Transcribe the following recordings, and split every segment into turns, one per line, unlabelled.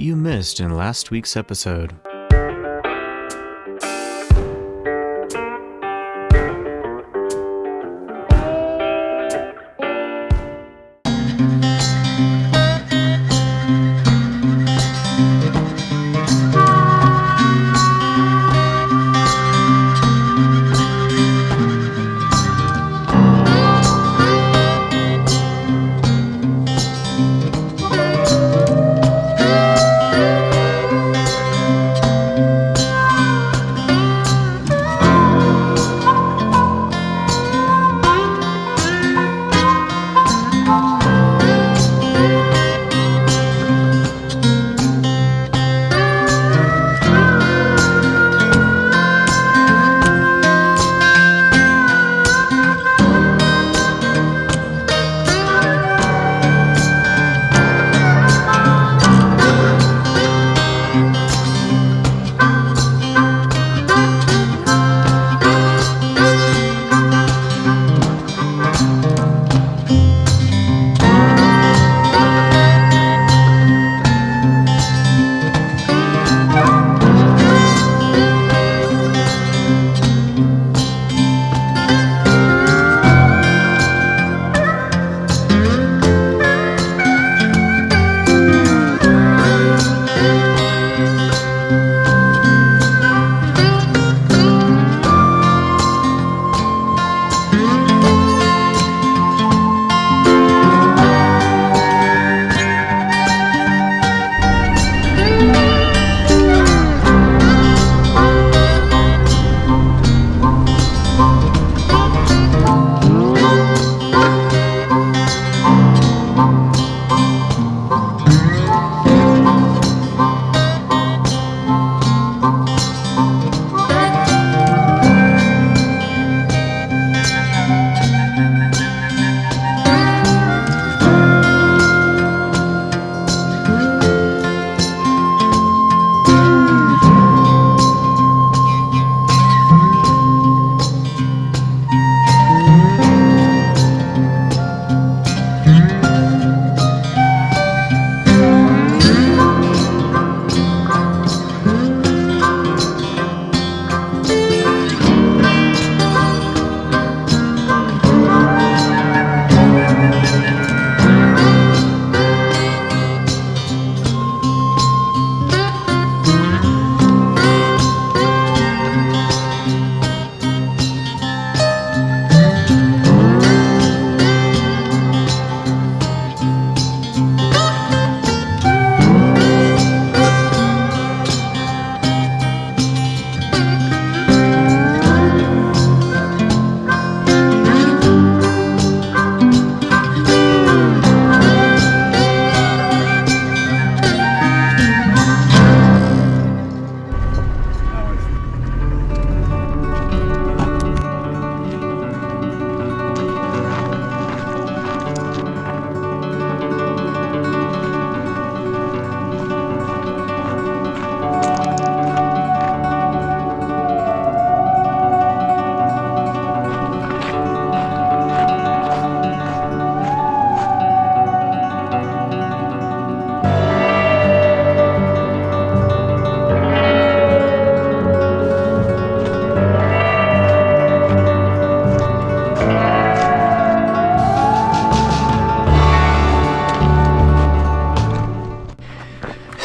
you missed in last week's episode.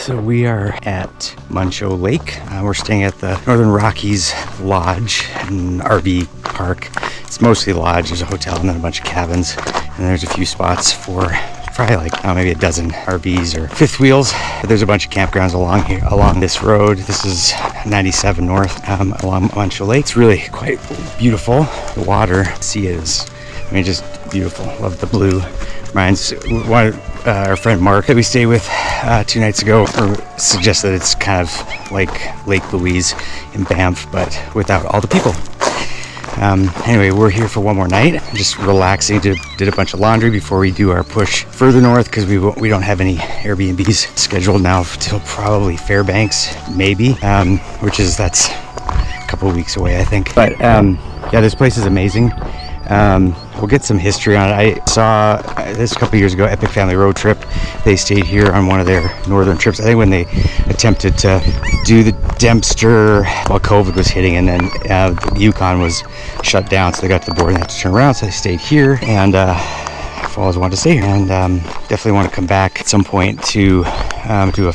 So we are at Muncho Lake. We're staying at the Northern Rockies Lodge, an RV park. It's mostly lodge. There's a hotel and then a bunch of cabins. And there's a few spots for probably like maybe a dozen RVs or fifth wheels. But there's a bunch of campgrounds along here, along this road. This is 97 north along Muncho Lake. It's really quite beautiful. The water, see it is, just beautiful. Love the blue. Reminds our friend Mark that we stayed with 2 nights ago suggests that it's kind of like Lake Louise in Banff, but without all the people. Anyway, we're here for one more night, just relaxing. Did a bunch of laundry before we do our push further north, because we don't have any Airbnbs scheduled now till probably Fairbanks, maybe, that's a couple of weeks away, I think. But yeah, this place is amazing. we'll get some history on it. I saw this a couple years ago, Epic Family Road Trip. They stayed here on one of their northern trips. I think when they attempted to do the Dempster while COVID was hitting, and then the Yukon was shut down, so they got to the border and they had to turn around, so they stayed here. And I've always wanted to stay here, and definitely want to come back at some point to do a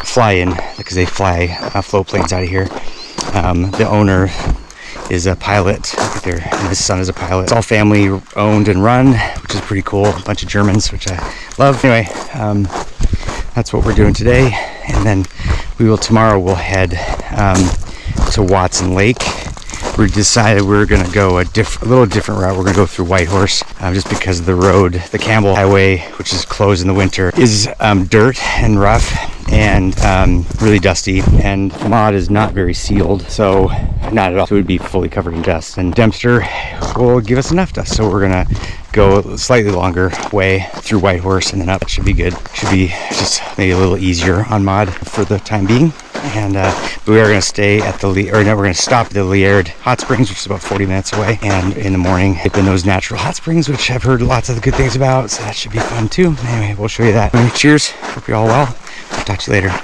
fly-in, because they fly float planes out of here. The owner is a pilot. I think his son is a pilot. It's all family owned and run, which is pretty cool. A bunch of Germans, which I love. Anyway, that's what we're doing today, and then tomorrow we'll head to Watson Lake. We decided we were going to go a little different route. We're going to go through Whitehorse, just because of the road, the Campbell Highway, which is closed in the winter, is dirt and rough and really dusty, and Mod is not very sealed, so not at all. So it would be fully covered in dust, and Dempster will give us enough dust, so we're going to go a slightly longer way through Whitehorse and then up. It should be good. Should be just maybe a little easier on Mod for the time being. And we are going to stay at we're going to stop at the Liaird hot springs, which is about 40 minutes away, and in the morning dip in those natural hot springs, which I've heard lots of good things about, so that should be fun too. Anyway, we'll show you that. Anyway, cheers, hope you're all well. I'll talk to you later.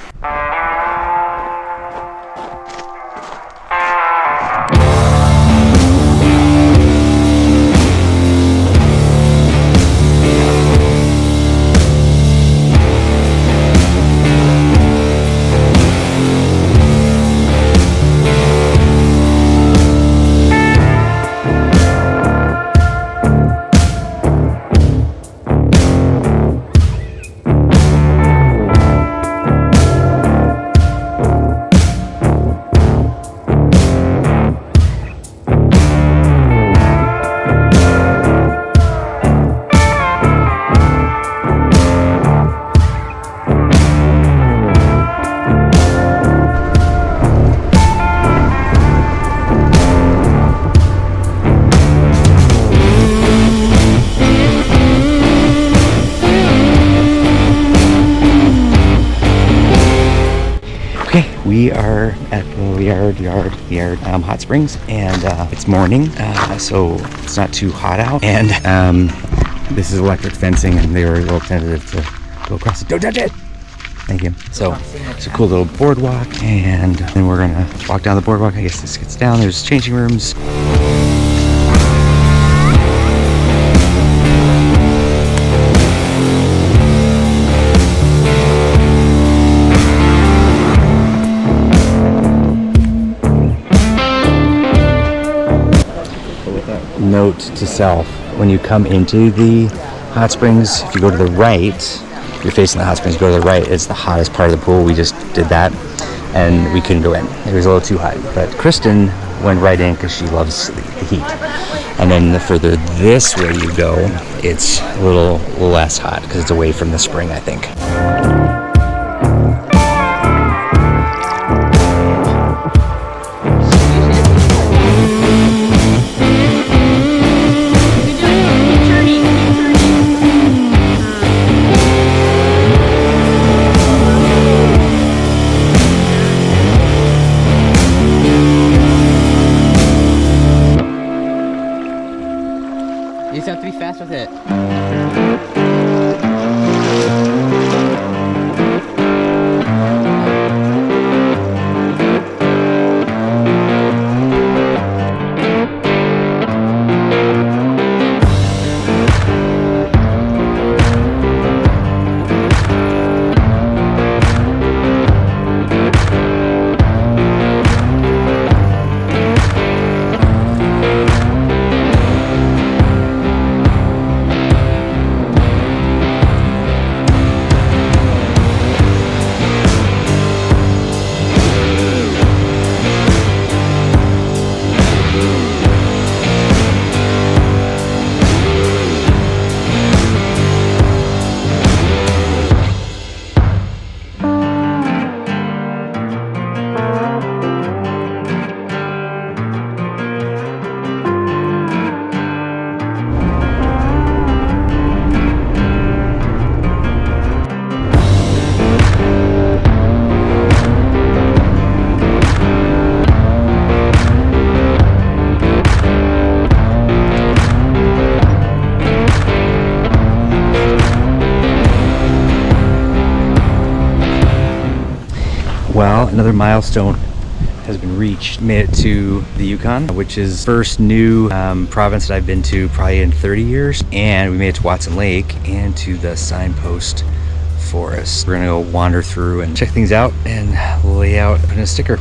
We are at the Liaird hot springs, and it's morning, so it's not too hot out, and this is electric fencing, and they were a little tentative to go across it. Don't touch it! Thank you. So it's a cool little boardwalk, and then we're gonna walk down the boardwalk. I guess this gets down. There's changing rooms. Note to self: when you come into the hot springs, if you go to the right, if you're facing the hot springs, go to the right. It's the hottest part of the pool. We just did that, and we couldn't go in. It was a little too hot. But Kristen went right in because she loves the heat. And then the further this way you go, it's a little less hot because it's away from the spring, I think.
You just have to be fast with it.
Another milestone has been reached. Made it to the Yukon, which is first new province that I've been to probably in 30 years. And we made it to Watson Lake and to the signpost forest. We're gonna go wander through and check things out and lay out, put in a sticker.